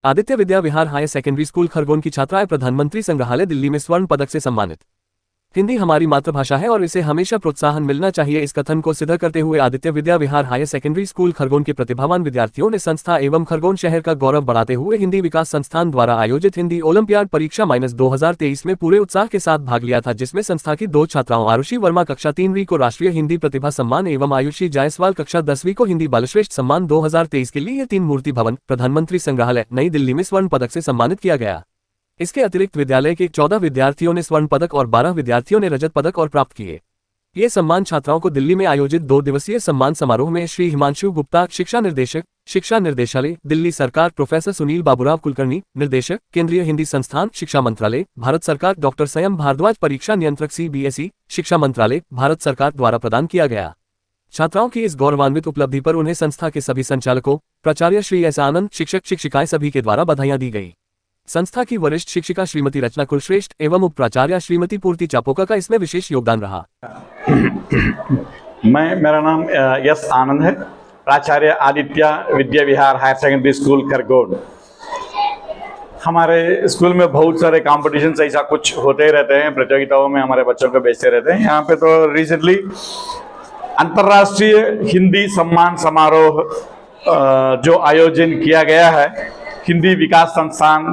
Aditya Vidya Vihar higher secondary school Khargone की छात्राएं प्रधानमंत्री संग्रहालय दिल्ली में स्वर्ण पदक से सम्मानित। हिंदी हमारी मातृभाषा है और इसे हमेशा प्रोत्साहन मिलना चाहिए, इस कथन को सिद्ध करते हुए Aditya Vidya Vihar higher secondary school Khargone के प्रतिभावान विद्यार्थियों ने संस्था एवं खरगोन शहर का गौरव बढ़ाते हुए हिंदी विकास संस्थान द्वारा आयोजित हिंदी ओलंपियाड परीक्षा -2023 में पूरे उत्साह के साथ भाग लिया था, जिसमें संस्था की 2 छात्राओं आरुषि वर्मा कक्षा 3वीं को राष्ट्रीय हिंदी प्रतिभा सम्मान एवं आयुषी जायसवाल कक्षा 10वीं को हिंदी बालश्रेष्ठ सम्मान 2023 के लिए 3 मूर्ति भवन प्रधानमंत्री संग्रहालय नई दिल्ली में स्वर्ण पदक से सम्मानित किया गया। इसके अतिरिक्त विद्यालय के 14 विद्यार्थियों ने स्वर्ण पदक और 12 विद्यार्थियों ने रजत पदक और प्राप्त किए। ये सम्मान छात्राओं को दिल्ली में आयोजित 2 दिवसीय सम्मान समारोह में श्री हिमांशु गुप्ता, शिक्षा निर्देशक, शिक्षा निर्देशालय, दिल्ली सरकार, प्रोफेसर सुनील बाबूराव कुलकर्णी, निर्देशक, केंद्रीय हिंदी संस्थान, शिक्षा मंत्रालय, भारत सरकार, डॉक्टर संयम भारद्वाज, परीक्षा नियंत्रक CBSE, शिक्षा मंत्रालय, भारत सरकार द्वारा प्रदान किया गया। छात्राओं की इस गौरवान्वित उपलब्धि पर उन्हें संस्था के सभी संचालकों, प्राचार्य श्री S आनंद, शिक्षक शिक्षिकाएं सभी के द्वारा बधाइयां दी गई। संस्था की वरिष्ठ शिक्षिका श्रीमती रचना कुलश्रेष्ठ एवं उप प्राचार्य श्रीमती पूर्ति चापोका का इसमें विशेष योगदान रहा। मेरा नाम S आनंद है, प्राचार्य Aditya Vidya Vihar higher secondary school Khargone. हमारे स्कूल में बहुत सारे कॉम्पिटिशन ऐसा कुछ होते ही रहते हैं, प्रतियोगिताओं में हमारे बच्चों को भेजते रहते हैं। यहाँ पे तो रिसेंटली अंतर्राष्ट्रीय हिंदी सम्मान समारोह जो आयोजन किया गया है हिंदी विकास संस्थान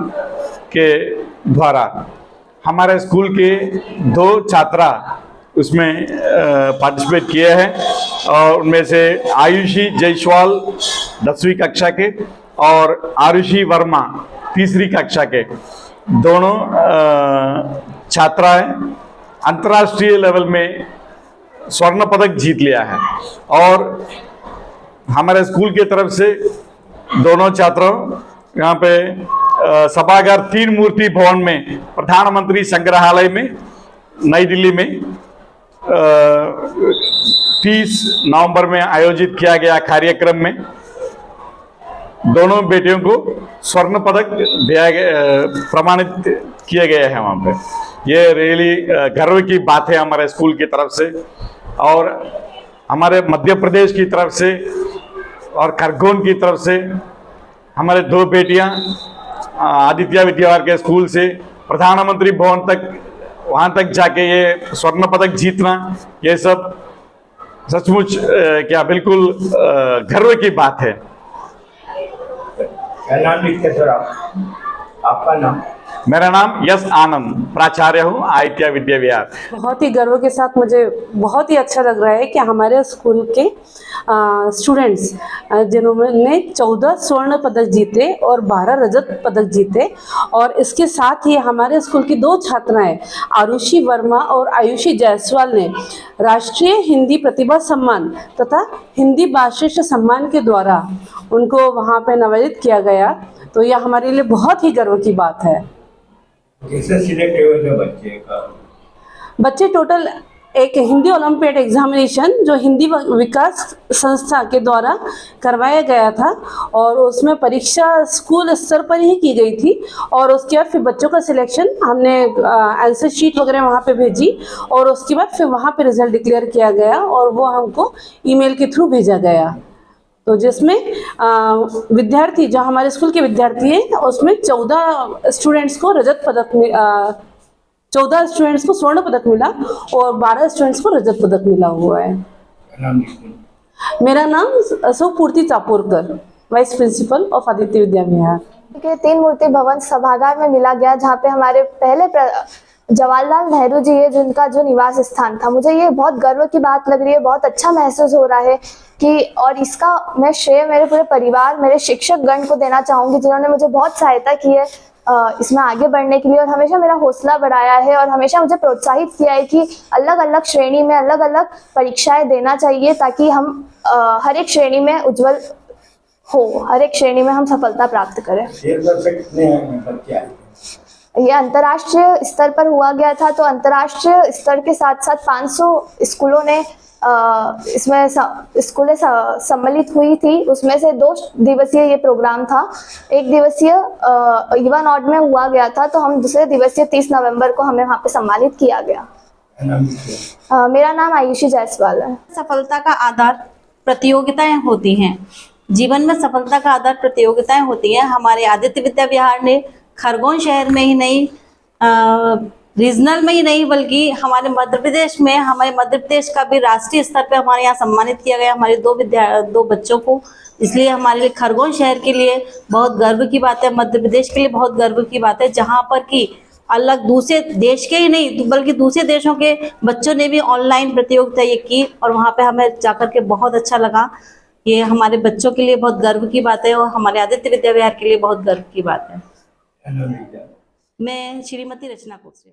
के द्वारा, हमारे स्कूल के 2 छात्रा उसमें पार्टिसिपेट किए हैं और उनमें से आयुषी जायसवाल 10वीं कक्षा के और आरुषि वर्मा 3री कक्षा के दोनों छात्राएं अंतर्राष्ट्रीय लेवल में स्वर्ण पदक जीत लिया है। और हमारे स्कूल की तरफ से दोनों छात्रों यहाँ पे सभागार 3 मूर्ति भवन में प्रधानमंत्री संग्रहालय में नई दिल्ली में 30 नवंबर में आयोजित किया गया कार्यक्रम में दोनों बेटियों को स्वर्ण पदक दिया गया, प्रमाणित किए गए हैं वहाँ पे। ये रियली गर्व की बात है हमारे स्कूल की तरफ से और हमारे मध्य प्रदेश की तरफ से और खरगोन की तरफ से। हमारे 2 बेटियां आदित्य विद्याविहार के स्कूल से प्रधानमंत्री भवन तक वहां तक जाके ये स्वर्ण पदक जीतना, ये सब सचमुच क्या बिल्कुल गर्व की बात है। आपका नाम? मेरा नाम S आनंद, प्राचार्य हूँ आदित्य विद्या विहार। बहुत ही गर्व के साथ मुझे बहुत ही अच्छा लग रहा है कि हमारे स्कूल के स्टूडेंट्स जिन्होंने 14 स्वर्ण पदक जीते और 12 रजत पदक जीते, और इसके साथ ही हमारे स्कूल की 2 छात्राएं आरुषि वर्मा और आयुषी जायसवाल ने राष्ट्रीय हिंदी प्रतिभा सम्मान तथा हिंदी बालश्रेष्ठ सम्मान के द्वारा उनको वहां पे नवाजित किया गया। तो यह हमारे लिए बहुत ही गर्व की बात है। कैसे सिलेक्ट हुए थे बच्चे का? बच्चे टोटल एक हिंदी ओलंपियाड एग्जामिनेशन जो हिंदी विकास संस्था के द्वारा करवाया गया था और उसमें परीक्षा स्कूल स्तर पर ही की गई थी, और उसके बाद फिर बच्चों का सिलेक्शन हमने आंसर शीट वगैरह वहाँ पे भेजी और उसके बाद फिर वहाँ पे रिजल्ट डिक्लेयर किया गया और वो हमको ईमेल के थ्रू भेजा गया। तो जिसमें विद्यार्थी जो हमारे स्कूल के विद्यार्थी हैं उसमें 14 स्टूडेंट्स को रजत पदक 14 स्टूडेंट्स को स्वर्ण पदक मिला और 12 स्टूडेंट्स को रजत पदक मिला हुआ है। मेरा नाम पूर्ति चापोरकर, vice principle of Aditya Vidya Vihar के 3 मूर्ति भवन सभागार में मिला गया, जहाँ पे हमारे पहले जवाहरलाल नेहरू जी है जिनका जो निवास स्थान था। मुझे ये बहुत गर्व की बात लग रही है, बहुत अच्छा महसूस हो रहा है कि, और इसका मैं श्रेय मेरे पूरे परिवार, मेरे शिक्षक गण को देना चाहूँगी जिन्होंने मुझे बहुत सहायता की है इसमें आगे बढ़ने के लिए, और हमेशा मेरा हौसला बढ़ाया है और हमेशा मुझे प्रोत्साहित किया है कि अलग अलग श्रेणी में अलग अलग परीक्षाएं देना चाहिए ताकि हम हर एक श्रेणी में उज्जवल हो, हर एक श्रेणी में हम सफलता प्राप्त करें। ये अंतर्राष्ट्रीय स्तर पर हुआ गया था, तो अंतर्राष्ट्रीय स्तर के साथ साथ 500 स्कूलों ने इसमें स्कूलें सम्मिलित हुई थी। उसमें से 2 दिवसीय ये प्रोग्राम था। 1 दिवसीय युवा नॉड में हुआ गया था, तो हम दूसरे दिवसीय 30 नवंबर को हमें वहाँ पे सम्मानित किया गया। मेरा नाम आयुषी जायसवाल है। सफलता का आधार प्रतियोगिताएं होती हैं, जीवन में सफलता का आधार प्रतियोगिताएं होती हैं। हमारे आदित्य विद्या विहार ने खरगोन शहर में ही नहीं, रीजनल में ही नहीं, बल्कि हमारे मध्य प्रदेश का भी राष्ट्रीय स्तर पे हमारे यहाँ सम्मानित किया गया हमारे दो बच्चों को। इसलिए हमारे लिए खरगोन शहर के लिए बहुत गर्व की बात है, मध्य प्रदेश के लिए बहुत गर्व की बात है, जहाँ पर कि अलग दूसरे देश के ही नहीं बल्कि दूसरे देशों के बच्चों ने भी ऑनलाइन प्रतियोगिता ये की और वहाँ पे हमें जाकर के बहुत अच्छा लगा। ये हमारे बच्चों के लिए बहुत गर्व की बात है और हमारे आदित्य विद्या विहार के लिए बहुत गर्व की बात है। मैं श्रीमती रचना कोसरे।